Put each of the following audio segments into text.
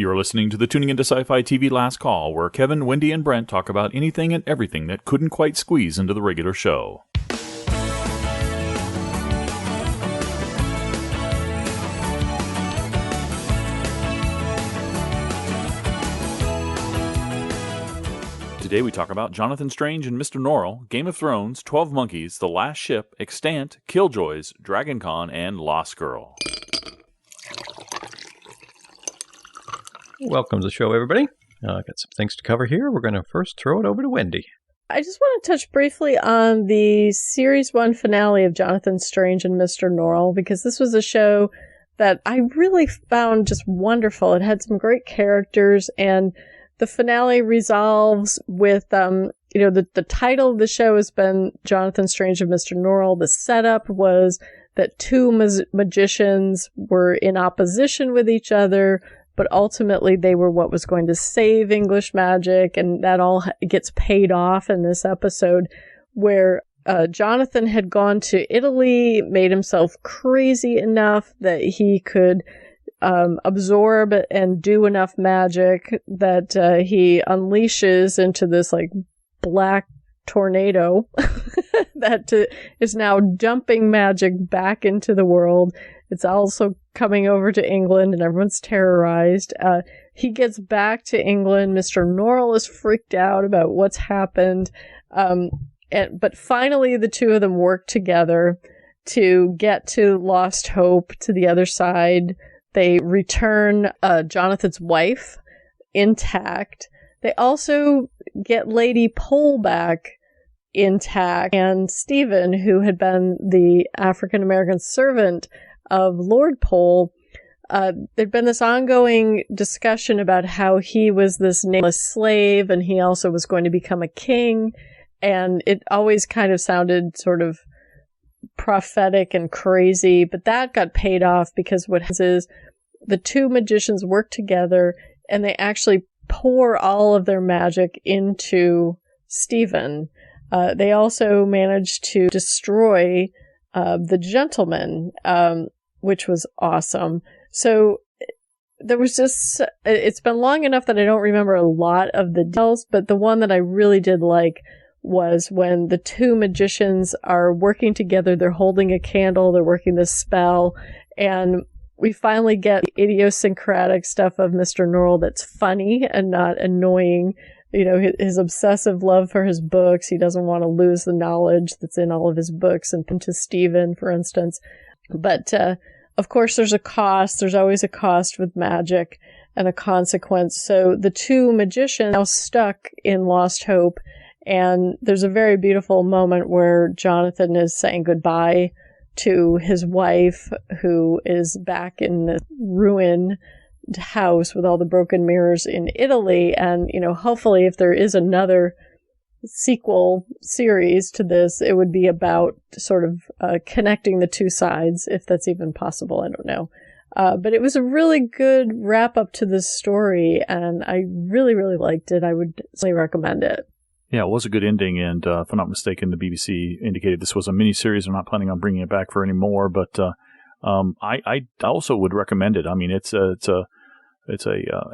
You're listening to the Tuning Into Sci-Fi TV Last Call, where Kevin, Wendy, and Brent talk about anything and everything that couldn't quite squeeze into the regular show. Today we talk about Jonathan Strange and Mr. Norrell, Game of Thrones, 12 Monkeys, The Last Ship, Extant, Killjoys, Dragon Con, and Lost Girl. Welcome to the show, everybody. I've got some things to cover here. We're going to first throw it over to Wendy. I just want to touch briefly on the Series 1 finale of Jonathan Strange and Mr. Norrell, because this was a show that I really found just wonderful. It had some great characters, and the finale resolves with, the title of the show has been Jonathan Strange and Mr. Norrell. The setup was that two magicians were in opposition with each other, but ultimately they were what was going to save English magic, and that all gets paid off in this episode, where Jonathan had gone to Italy, made himself crazy enough that he could absorb and do enough magic that he unleashes into this black tornado that is now dumping magic back into the world. It's also coming over to England, and everyone's terrorized. He gets back to England. Mr. Norrell is freaked out about what's happened. But finally, the two of them work together to get to Lost Hope, to the other side. They return Jonathan's wife intact. They also get Lady Pole back intact, and Stephen, who had been the African-American servant of Lord Pole. There'd been this ongoing discussion about how he was this nameless slave, and he also was going to become a king, and it always kind of sounded sort of prophetic and crazy, but that got paid off, because what happens is the two magicians work together and they actually pour all of their magic into Stephen. They also managed to destroy the gentleman, which was awesome. So there was just, it's been long enough that I don't remember a lot of the details, but the one that I really did like was when the two magicians are working together. They're holding a candle, they're working this spell, and we finally get the idiosyncratic stuff of Mr. Norrell that's funny and not annoying. You know, his obsessive love for his books. He doesn't want to lose the knowledge that's in all of his books, and to Stephen, for instance. But, of course, there's a cost. There's always a cost with magic and a consequence. So the two magicians are now stuck in Lost Hope. And there's a very beautiful moment where Jonathan is saying goodbye to his wife, who is back in the ruined house with all the broken mirrors in Italy. And, hopefully if there is another sequel series to this, it would be about sort of connecting the two sides, if that's even possible. I don't know. But it was a really good wrap up to this story, and I really, really liked it. I would certainly recommend it. Yeah, it was a good ending, and if I'm not mistaken, the BBC indicated this was a mini-series. I'm not planning on bringing it back for any more, but I also would recommend it. I mean, it's a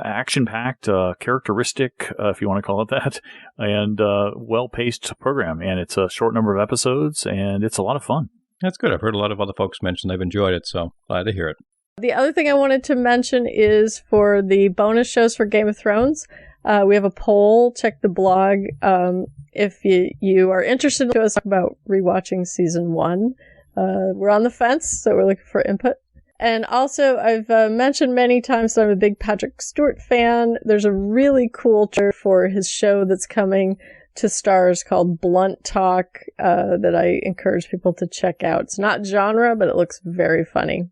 action-packed, characteristic, if you want to call it that, and well-paced program, and it's a short number of episodes, and it's a lot of fun. That's good. I've heard a lot of other folks mention they've enjoyed it, so glad to hear it. The other thing I wanted to mention is for the bonus shows for Game of Thrones. We have a poll. Check the blog if you are interested in us talk about rewatching season 1. We're on the fence, so we're looking for input. And also, I've mentioned many times that I'm a big Patrick Stewart fan. There's a really cool trailer for his show that's coming to Starz called Blunt Talk that I encourage people to check out. It's not genre, but it looks very funny.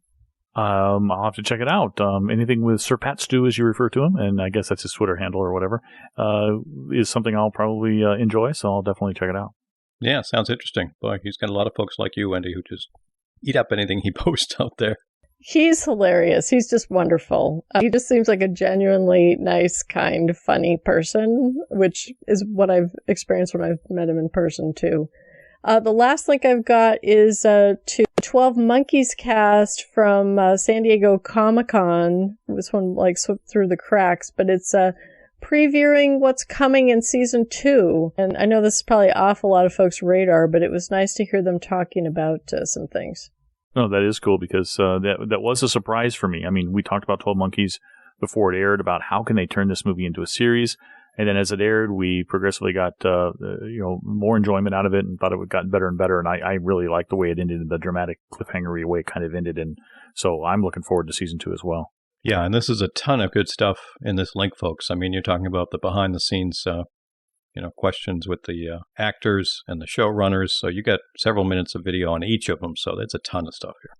I'll have to check it out. Anything with Sir Pat Stew, as you refer to him, and I guess that's his Twitter handle or whatever, is something I'll probably enjoy, so I'll definitely check it out. Yeah, sounds interesting. Boy, he's got a lot of folks like you, Wendy, who just eat up anything he posts out there. He's hilarious. He's just wonderful. He just seems like a genuinely nice, kind, funny person, which is what I've experienced when I've met him in person, too. The last link I've got is to 12 Monkeys cast from San Diego Comic-Con. This one slipped through the cracks, but it's previewing what's coming in season 2. And I know this is probably off a lot of folks' radar, but it was nice to hear them talking about some things. No, that is cool because that was a surprise for me. I mean, we talked about 12 Monkeys before it aired about how can they turn this movie into a series. And then as it aired, we progressively got more enjoyment out of it and thought it would gotten better and better. And I really liked the way it ended, the dramatic cliffhanger-y way it kind of ended. And so I'm looking forward to season 2 as well. Yeah, and this is a ton of good stuff in this link, folks. I mean, you're talking about the behind-the-scenes, questions with the actors and the showrunners. So you got several minutes of video on each of them. So that's a ton of stuff here.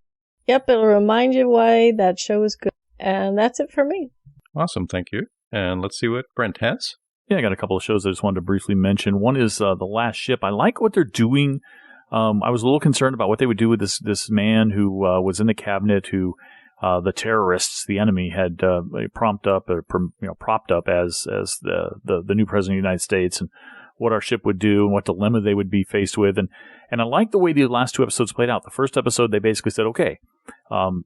Yep, it'll remind you why that show is good. And that's it for me. Awesome, thank you. And let's see what Brent has. Yeah, I got a couple of shows I just wanted to briefly mention. One is The Last Ship. I like what they're doing. I was a little concerned about what they would do with this man who was in the cabinet who the terrorists, the enemy, had propped up as the new president of the United States, and what our ship would do and what dilemma they would be faced with. And I like the way the last 2 episodes played out. The first episode, they basically said, okay,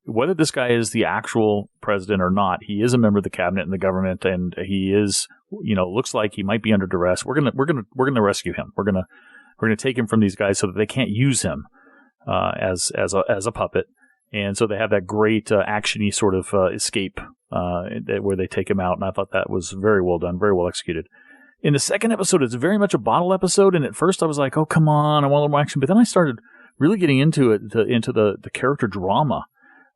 whether this guy is the actual president or not, he is a member of the cabinet and the government, and he is, looks like he might be under duress. We're gonna rescue him. We're gonna take him from these guys so that they can't use him as a puppet. And so they have that great action-y sort of escape where they take him out, and I thought that was very well done, very well executed. In the second episode, it's very much a bottle episode, and at first I was like, oh, come on, I want a little more action. But then I started really getting into it, into the character drama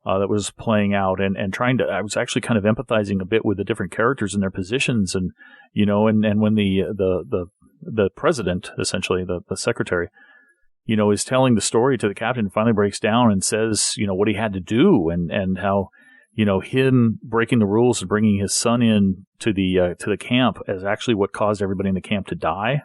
that was playing out, and I was actually kind of empathizing a bit with the different characters and their positions, and when the president, essentially the secretary, is telling the story to the captain, finally breaks down and says, what he had to do, and how, him breaking the rules and bringing his son in to the camp is actually what caused everybody in the camp to die,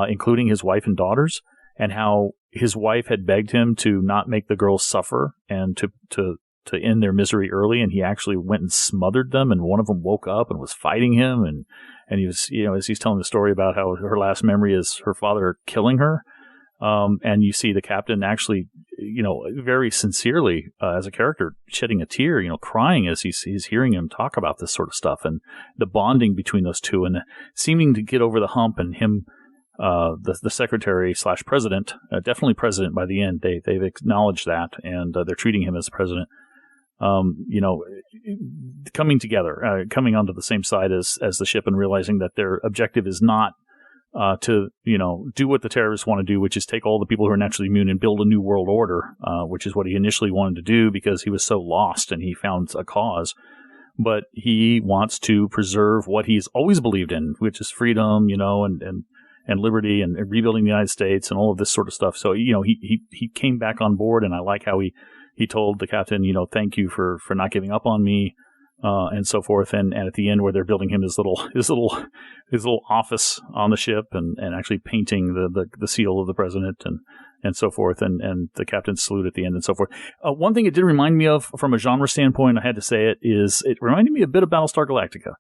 including his wife and daughters, and how his wife had begged him to not make the girls suffer and to end their misery early, and he actually went and smothered them, and one of them woke up and was fighting him, and he was, as he's telling the story about how her last memory is her father killing her. And you see the captain actually, very sincerely, as a character, shedding a tear, crying as he's hearing him talk about this sort of stuff, and the bonding between those two, and seeming to get over the hump, and him, the secretary / president, definitely president by the end. They've acknowledged that, and they're treating him as president. Coming together, coming onto the same side as the ship, and realizing that their objective is not to do what the terrorists want to do, which is take all the people who are naturally immune and build a new world order, which is what he initially wanted to do because he was so lost and he found a cause. But he wants to preserve what he's always believed in, which is freedom, and liberty, and rebuilding the United States, and all of this sort of stuff. So he came back on board, and I like how he told the captain, thank you for not giving up on me. And so forth, and at the end where they're building him his little office on the ship, and actually painting the seal of the president, and so forth, and the captain's salute at the end, and so forth. One thing it did remind me of, from a genre standpoint, I had to say it reminded me a bit of Battlestar Galactica,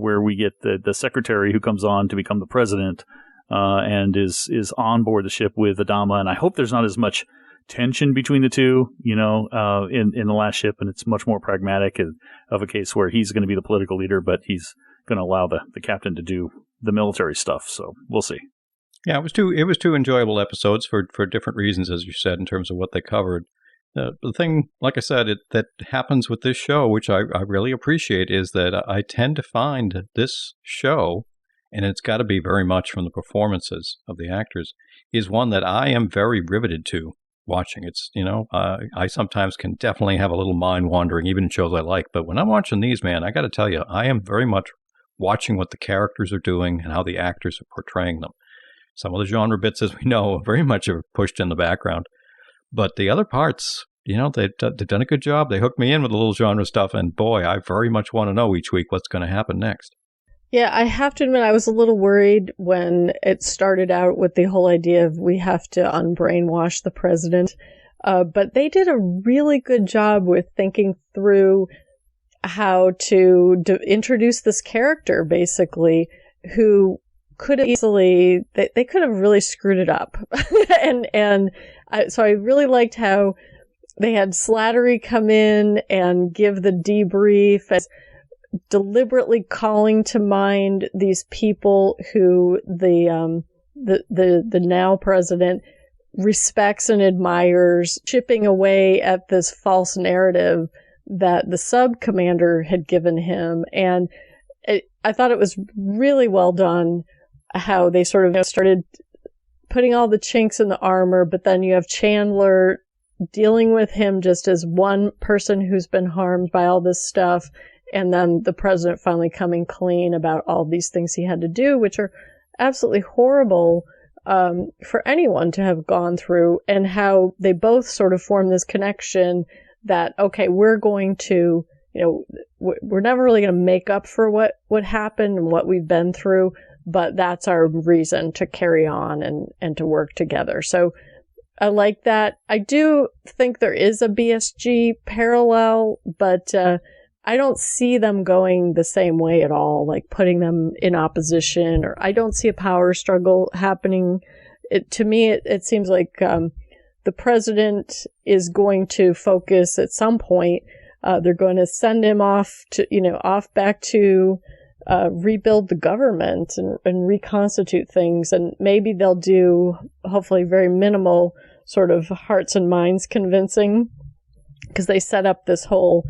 where we get the secretary who comes on to become the president, and is on board the ship with Adama, and I hope there's not as much tension between the two, in the last ship, and it's much more pragmatic of a case where he's going to be the political leader, but he's going to allow the captain to do the military stuff. So we'll see. Yeah, it was two enjoyable episodes for different reasons, as you said, in terms of what they covered. The thing, like I said, that happens with this show, which I really appreciate, is that I tend to find this show, and it's got to be very much from the performances of the actors, is one that I am very riveted to watching. It's, I sometimes can definitely have a little mind wandering, even in shows I like. But when I'm watching these, man, I got to tell you, I am very much watching what the characters are doing and how the actors are portraying them. Some of the genre bits, as we know, very much are pushed in the background. But the other parts, they've done a good job. They hooked me in with a little genre stuff. And boy, I very much want to know each week what's going to happen next. Yeah, I have to admit I was a little worried when it started out with the whole idea of we have to unbrainwash the president. But they did a really good job with thinking through how to introduce this character, basically, who could have easily, they could have really screwed it up. So I really liked how they had Slattery come in and give the debrief, as deliberately calling to mind these people who the now president respects and admires, chipping away at this false narrative that the sub commander had given him. And I thought it was really well done how they sort of started putting all the chinks in the armor, but then you have Chandler dealing with him just as one person who's been harmed by all this stuff, and then the president finally coming clean about all these things he had to do, which are absolutely horrible for anyone to have gone through, and how they both sort of form this connection that, okay, we're going to, we're never really going to make up for what happened and what we've been through, but that's our reason to carry on and to work together. So I like that. I do think there is a BSG parallel, but I don't see them going the same way at all, like putting them in opposition, or I don't see a power struggle happening. To me, it seems like the president is going to focus at some point. They're going to send him off back to rebuild the government and reconstitute things. And maybe they'll do, hopefully, very minimal sort of hearts and minds convincing, because they set up this whole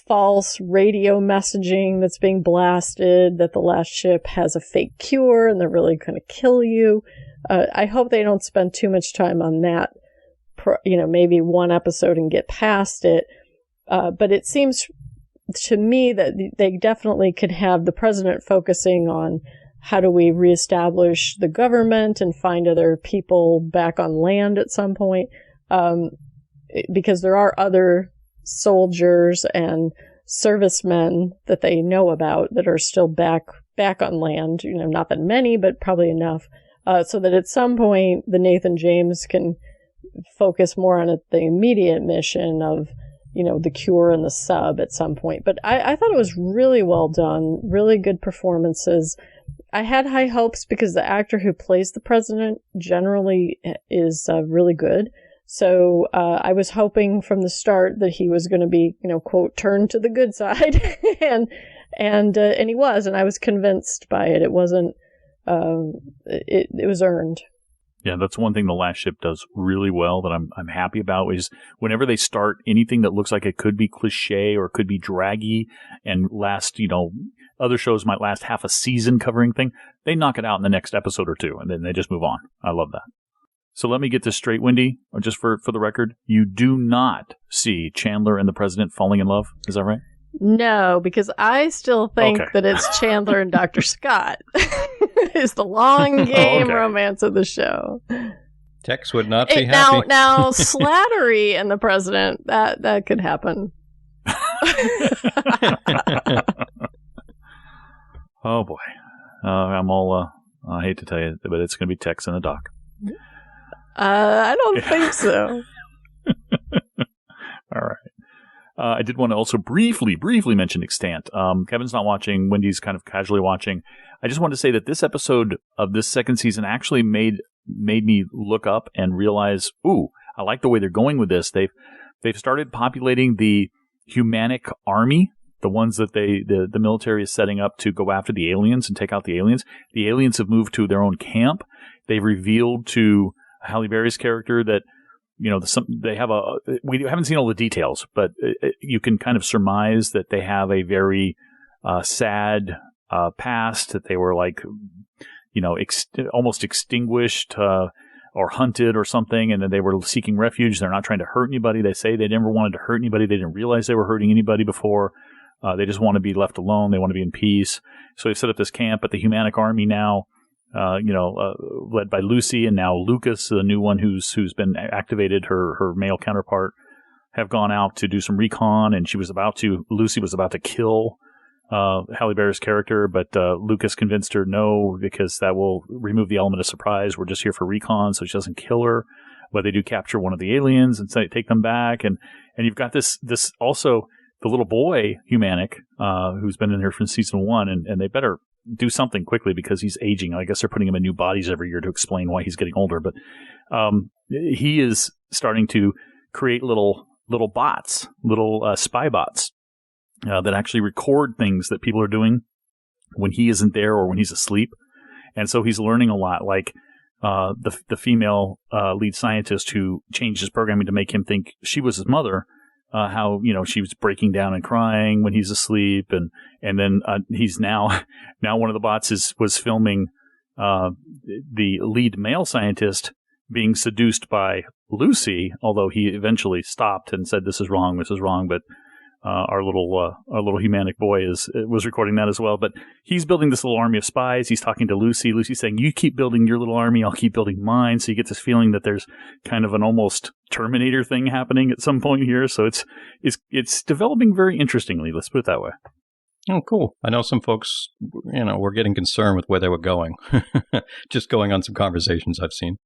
false radio messaging that's being blasted, that the last ship has a fake cure and they're really going to kill you. I hope they don't spend too much time on that, maybe one episode and get past it. But it seems to me that they definitely could have the president focusing on how do we reestablish the government and find other people back on land at some point, because there are other soldiers and servicemen that they know about that are still back on land, not that many, but probably enough, so that at some point the Nathan James can focus more on the immediate mission of, the cure and the sub at some point. But I thought it was really well done, really good performances. I had high hopes because the actor who plays the president generally is really good. So I was hoping from the start that he was going to be, quote, turned to the good side, and he was, and I was convinced by it. It wasn't, it was earned. Yeah, that's one thing the last ship does really well that I'm happy about, is whenever they start anything that looks like it could be cliche or could be draggy and last, other shows might last half a season covering thing, they knock it out in the next episode or two and then they just move on. I love that. So let me get this straight, Wendy, just for the record. You do not see Chandler and the president falling in love. Is that right? No, because I still think that it's Chandler and Dr. Scott. It's the long game romance of the show. Tex would not be happy. Now, Slattery and the president, that could happen. Oh, boy. I'm all, I hate to tell you, but it's going to be Tex and the doc. I don't think so. All right. I did want to also briefly mention Extant. Kevin's not watching. Wendy's kind of casually watching. I just wanted to say that this episode of this second season actually made me look up and realize, I like the way they're going with this. They've started populating the Humanic army, the ones that the military is setting up to go after the aliens and take out the aliens. The aliens have moved to their own camp. They've revealed to Halle Berry's character that, they have we haven't seen all the details, but you can kind of surmise that they have a very sad past, that they were like, almost extinguished or hunted or something, and then they were seeking refuge. They're not trying to hurt anybody. They say they never wanted to hurt anybody. They didn't realize they were hurting anybody before. They just want to be left alone. They want to be in peace. So they've set up this camp, but the Humanic army now, led by Lucy, and now Lucas, the new one who's been activated, her male counterpart, have gone out to do some recon, and Lucy was about to kill Halle Berry's character, but Lucas convinced her no, because that will remove the element of surprise. We're just here for recon, so she doesn't kill her. But they do capture one of the aliens and take them back, and you've got this also the little boy Humanic who's been in here from season 1, and they better do something quickly because he's aging. I guess they're putting him in new bodies every year to explain why he's getting older. But he is starting to create little bots, little spy bots that actually record things that people are doing when he isn't there or when he's asleep. And so he's learning a lot, like the female lead scientist who changed his programming to make him think she was his mother. How she was breaking down and crying when he's asleep, and then he's now one of the bots was filming the lead male scientist being seduced by Lucy, although he eventually stopped and said this is wrong. But our little humanic boy was recording that as well. But he's building this little army of spies. He's talking to Lucy. Lucy's saying, "You keep building your little army, I'll keep building mine." So you get this feeling that there's kind of an almost Terminator thing happening at some point here. So it's developing very interestingly. Let's put it that way. Oh, cool. I know some folks, were getting concerned with where they were going. Just going on some conversations I've seen.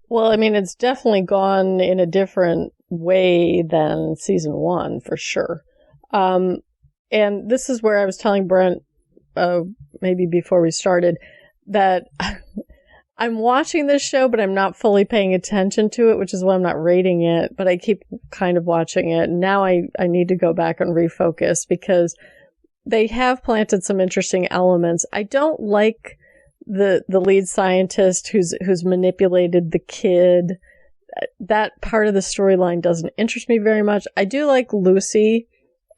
Well, I mean, it's definitely gone in a different way than season 1, for sure. And this is where I was telling Brent, maybe before we started, that I'm watching this show, but I'm not fully paying attention to it, which is why I'm not rating it, but I keep kind of watching it. Now I need to go back and refocus because they have planted some interesting elements. I don't like the lead scientist who's manipulated the kid. That part of the storyline doesn't interest me very much. I do like Lucy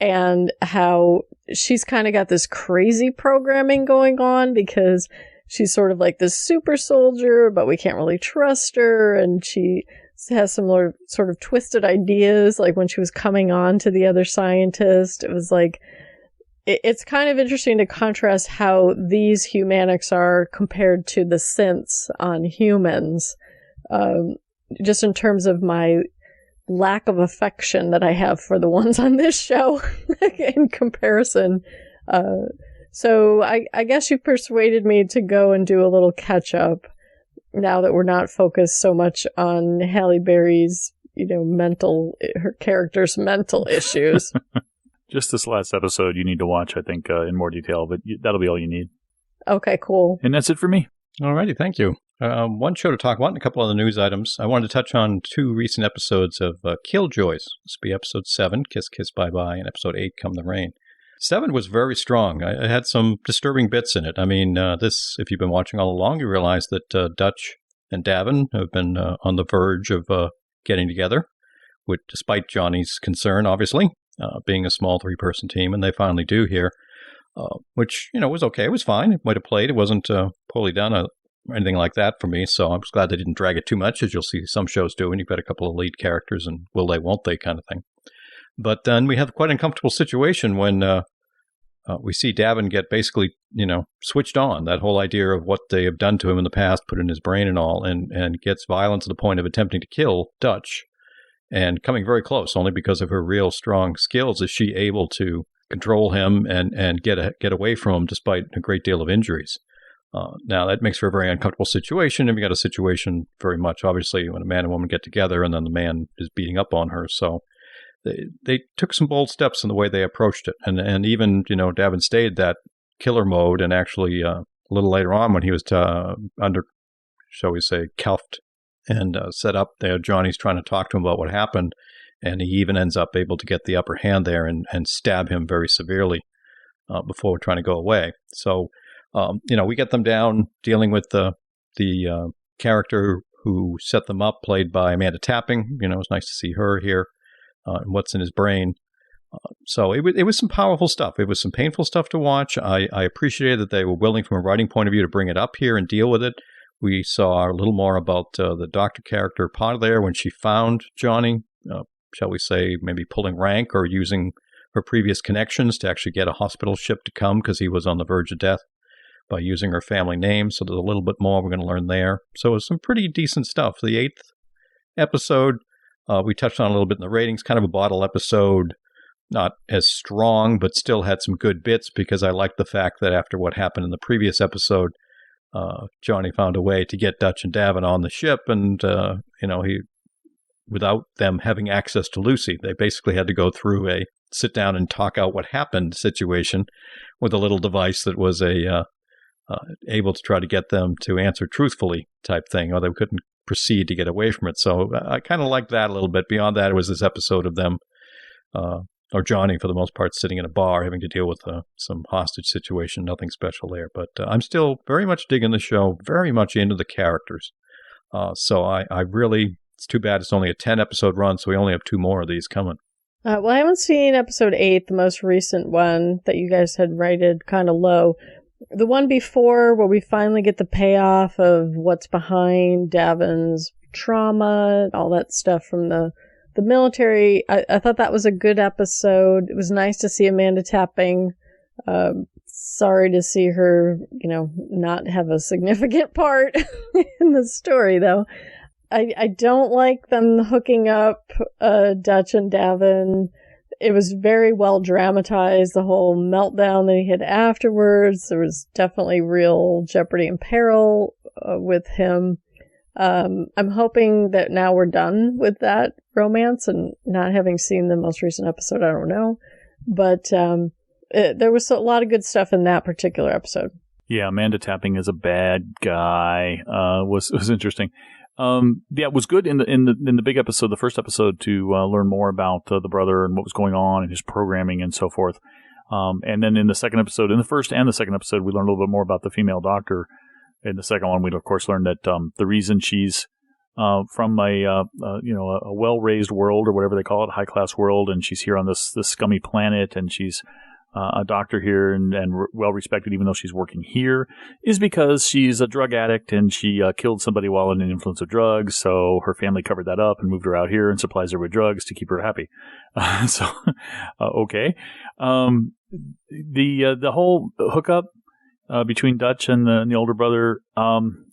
and how she's kind of got this crazy programming going on because she's sort of like this super soldier, but we can't really trust her. And she has some sort of twisted ideas. Like when she was coming on to the other scientist, it was like, it's kind of interesting to contrast how these humanics are compared to the synths on humans. Just in terms of my lack of affection that I have for the ones on this show in comparison. So I guess you persuaded me to go and do a little catch up now that we're not focused so much on Halle Berry's, her character's mental issues. Just this last episode you need to watch, I think, in more detail, but that'll be all you need. Okay, cool. And that's it for me. All righty, thank you. One show to talk about and a couple other news items. I wanted to touch on 2 recent episodes of Killjoys. This will be episode 7, Kiss Kiss Bye Bye, and episode 8, Come the Rain. 7 was very strong. I had some disturbing bits in it. I mean, if you've been watching all along, you realize that Dutch and Davin have been on the verge of getting together, despite Johnny's concern, obviously, being a small 3-person team, and they finally do here, which, was okay. It was fine. It might have played. It wasn't poorly done or anything like that for me, so I was glad they didn't drag it too much, as you'll see some shows do, and you've got a couple of lead characters and will they, won't they kind of thing. But then we have quite an uncomfortable situation when we see Davin get basically, switched on. That whole idea of what they have done to him in the past, put in his brain and all, and gets violent to the point of attempting to kill Dutch, and coming very close. Only because of her real strong skills is she able to control him and get away from him despite a great deal of injuries. Now, that makes for a very uncomfortable situation, and we got a situation very much, obviously, when a man and woman get together and then the man is beating up on her. So they took some bold steps in the way they approached it. And even, Davin stayed that killer mode, and actually a little later on when he was under, shall we say, cuffed and set up there, Johnny's trying to talk to him about what happened, and he even ends up able to get the upper hand there and stab him very severely before trying to go away. So, we get them down dealing with the character who set them up, played by Amanda Tapping. It was nice to see her here and what's in his brain. So it was some powerful stuff. It was some painful stuff to watch. I appreciated that they were willing, from a writing point of view, to bring it up here and deal with it. We saw a little more about the doctor character part of there when she found Johnny, shall we say, maybe pulling rank or using her previous connections to actually get a hospital ship to come because he was on the verge of death, by using her family name. So there's a little bit more we're going to learn there. So it was some pretty decent stuff. The 8th episode, we touched on a little bit in the ratings, kind of a bottle episode, not as strong, but still had some good bits, because I liked the fact that after what happened in the previous episode, Johnny found a way to get Dutch and Davin on the ship, and, he, without them having access to Lucy, they basically had to go through a sit down and talk out what happened situation with a little device that was a able to try to get them to answer truthfully type thing, or they couldn't proceed to get away from it. So I kind of liked that a little bit. Beyond that, it was this episode of them, or Johnny for the most part, sitting in a bar having to deal with some hostage situation. Nothing special there. But I'm still very much digging the show, very much into the characters. So I really, it's too bad it's only a 10-episode run, so we only have 2 more of these coming. Well, I haven't seen episode 8, the most recent one that you guys had rated kind of low. The one before, where we finally get the payoff of what's behind Davin's trauma, all that stuff from the military, I thought that was a good episode. It was nice to see Amanda Tapping. Sorry to see her, not have a significant part in the story, though. I don't like them hooking up Dutch and Davin. It was very well dramatized, the whole meltdown that he had afterwards. There was definitely real jeopardy and peril with him. I'm hoping that now we're done with that romance, and not having seen the most recent episode, I don't know. But there was a lot of good stuff in that particular episode. Yeah, Amanda Tapping is a bad guy. Was interesting. It was good in the big episode, the first episode, to learn more about the brother and what was going on and his programming and so forth. And then in the second episode, in the first and the second episode, we learned a little bit more about the female doctor. In the second one, we of course learned that the reason she's from a well-raised world, or whatever they call it, high-class world, and she's here on this scummy planet, and she's a doctor here and well-respected, even though she's working here, is because she's a drug addict and she killed somebody while under the influence of drugs. So her family covered that up and moved her out here and supplies her with drugs to keep her happy. Okay. The whole hookup between Dutch and the older brother,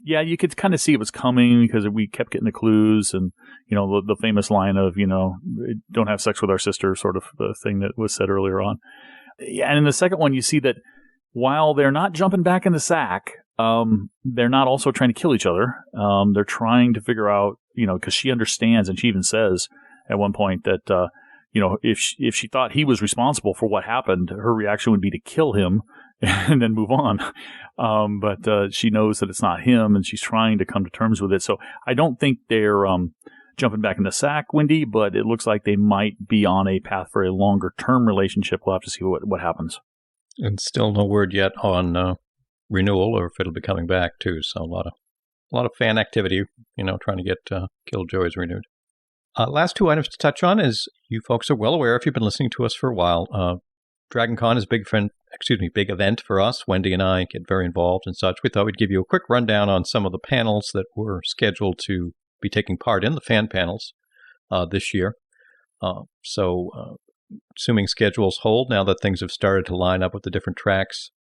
you could kind of see it was coming because we kept getting the clues, and the famous line of don't have sex with our sister, sort of the thing that was said earlier on. Yeah, and in the second one, you see that while they're not jumping back in the sack, they're not also trying to kill each other. They're trying to figure out, because she understands, and she even says at one point that, if she thought he was responsible for what happened, her reaction would be to kill him and then move on. But she knows that it's not him, and she's trying to come to terms with it. So I don't think they're jumping back in the sack, Wendy, but it looks like they might be on a path for a longer-term relationship. We'll have to see what happens. And still no word yet on renewal, or if it'll be coming back too. So a lot of fan activity, trying to get Killjoys renewed. Last 2 items to touch on, is you folks are well aware, if you've been listening to us for a while, Dragon Con is a big event for us. Wendy and I get very involved and such. We thought we'd give you a quick rundown on some of the panels that were scheduled to be taking part in the fan panels this year. Assuming schedules hold, now that things have started to line up with the different tracks,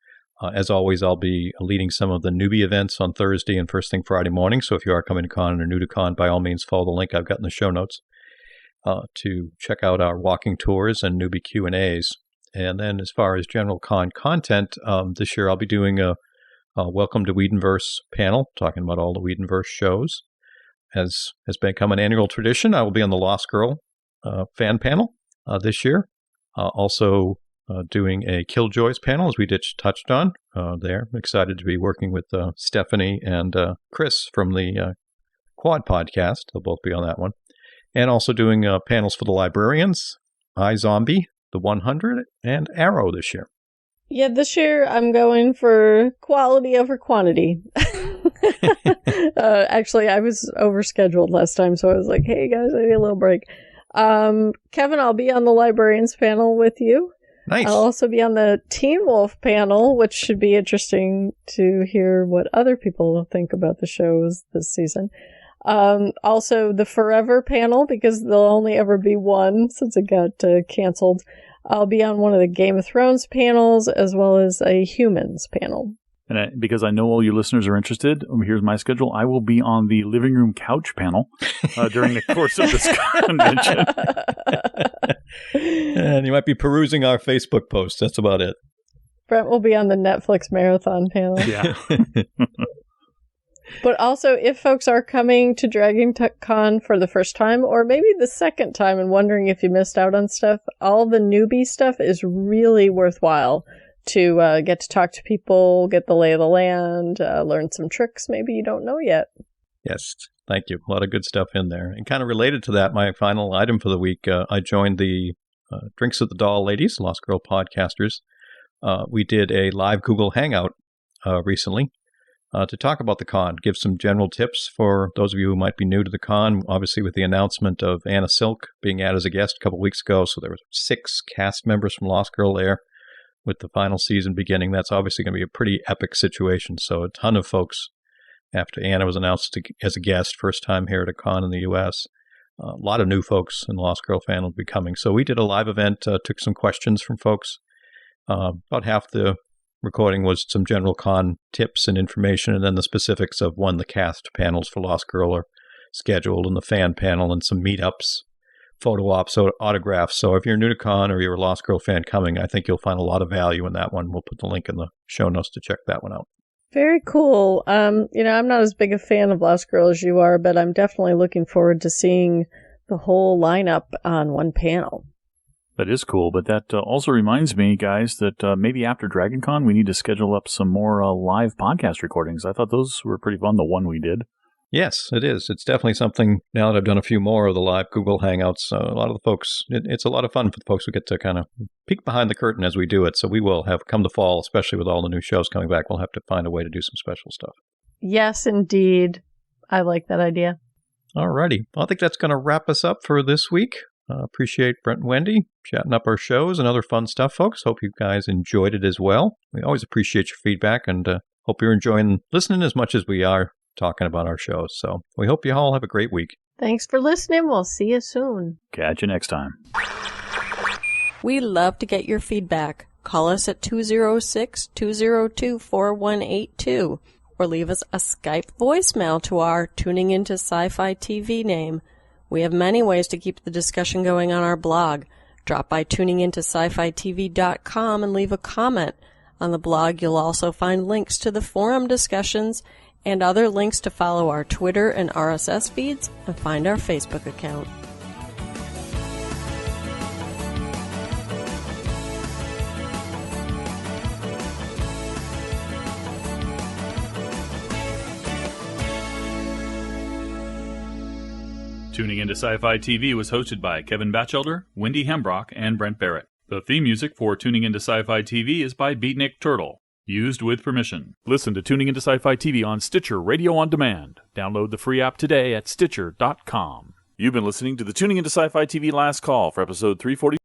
as always, I'll be leading some of the newbie events on Thursday and first thing Friday morning. So if you are coming to con and are new to con, by all means, follow the link I've got in the show notes to check out our walking tours and newbie Q&As. And then as far as general con content, this year I'll be doing a Welcome to Whedonverse panel, talking about all the Whedonverse shows. As has become an annual tradition, I will be on the Lost Girl fan panel this year. Also doing a Killjoys panel, as we touched on there. I'm excited to be working with Stephanie and Chris from the Quad podcast. They'll both be on that one. And also doing panels for the librarians, iZombie, The 100, and Arrow this year. Yeah, this year I'm going for quality over quantity. Actually, I was overscheduled last time, so I was like, hey guys, I need a little break. Kevin, I'll be on the librarians panel with you. Nice. I'll also be on the Teen Wolf panel, which should be interesting to hear what other people think about the shows this season. Also the Forever panel, because there'll only ever be one since it got canceled. I'll be on one of the Game of Thrones panels, as well as a Humans panel. And because I know all you listeners are interested, here's my schedule. I will be on the Living Room Couch panel during the course of this convention. And you might be perusing our Facebook post. That's about it. Brent will be on the Netflix Marathon panel. Yeah. But also, if folks are coming to Dragon Con for the first time, or maybe the second time, and wondering if you missed out on stuff, all the newbie stuff is really worthwhile to get to talk to people, get the lay of the land, learn some tricks maybe you don't know yet. Yes, thank you. A lot of good stuff in there. And kind of related to that, my final item for the week, I joined the Drinks at the Doll ladies, Lost Girl podcasters. We did a live Google Hangout recently to talk about the con, give some general tips for those of you who might be new to the con. Obviously, with the announcement of Anna Silk being added as a guest a couple weeks ago, so there were 6 cast members from Lost Girl there with the final season beginning. That's obviously going to be a pretty epic situation. So a ton of folks, after Anna was announced as a guest, first time here at a con in the U.S., a lot of new folks in Lost Girl fan will be coming. So we did a live event, took some questions from folks. About half the recording was some general con tips and information, and then the specifics of when the cast panels for Lost Girl are scheduled, and the fan panel, and some meetups, photo ops, autographs. So if you're new to con or you're a Lost Girl fan coming, I think you'll find a lot of value in that one. We'll put the link in the show notes to check that one out. Very cool. I'm not as big a fan of Lost Girl as you are, but I'm definitely looking forward to seeing the whole lineup on one panel. That is cool, but that also reminds me, guys, that maybe after DragonCon, we need to schedule up some more live podcast recordings. I thought those were pretty fun, the one we did. Yes, it is. It's definitely something, now that I've done a few more of the live Google Hangouts, a lot of the folks, it's a lot of fun for the folks who get to kind of peek behind the curtain as we do it. So we will have, come the fall, especially with all the new shows coming back, we'll have to find a way to do some special stuff. Yes, indeed. I like that idea. All righty. Well, I think that's going to wrap us up for this week. Appreciate Brent and Wendy chatting up our shows and other fun stuff, folks. Hope you guys enjoyed it as well. We always appreciate your feedback, and hope you're enjoying listening as much as we are talking about our shows. So we hope you all have a great week. Thanks for listening. We'll see you soon. Catch you next time. We love to get your feedback. Call us at 206-202-4182 or leave us a Skype voicemail to our Tuning Into Sci-Fi TV name. We have many ways to keep the discussion going on our blog. Drop by tuningintoscifitv.com and leave a comment. On the blog, you'll also find links to the forum discussions and other links to follow our Twitter and RSS feeds and find our Facebook account. Tuning Into Sci-Fi TV was hosted by Kevin Batchelder, Wendy Hembrock, and Brent Barrett. The theme music for Tuning Into Sci-Fi TV is by Beatnik Turtle. Used with permission. Listen to Tuning Into Sci-Fi TV on Stitcher Radio on Demand. Download the free app today at Stitcher.com. You've been listening to the Tuning Into Sci-Fi TV Last Call for episode 340.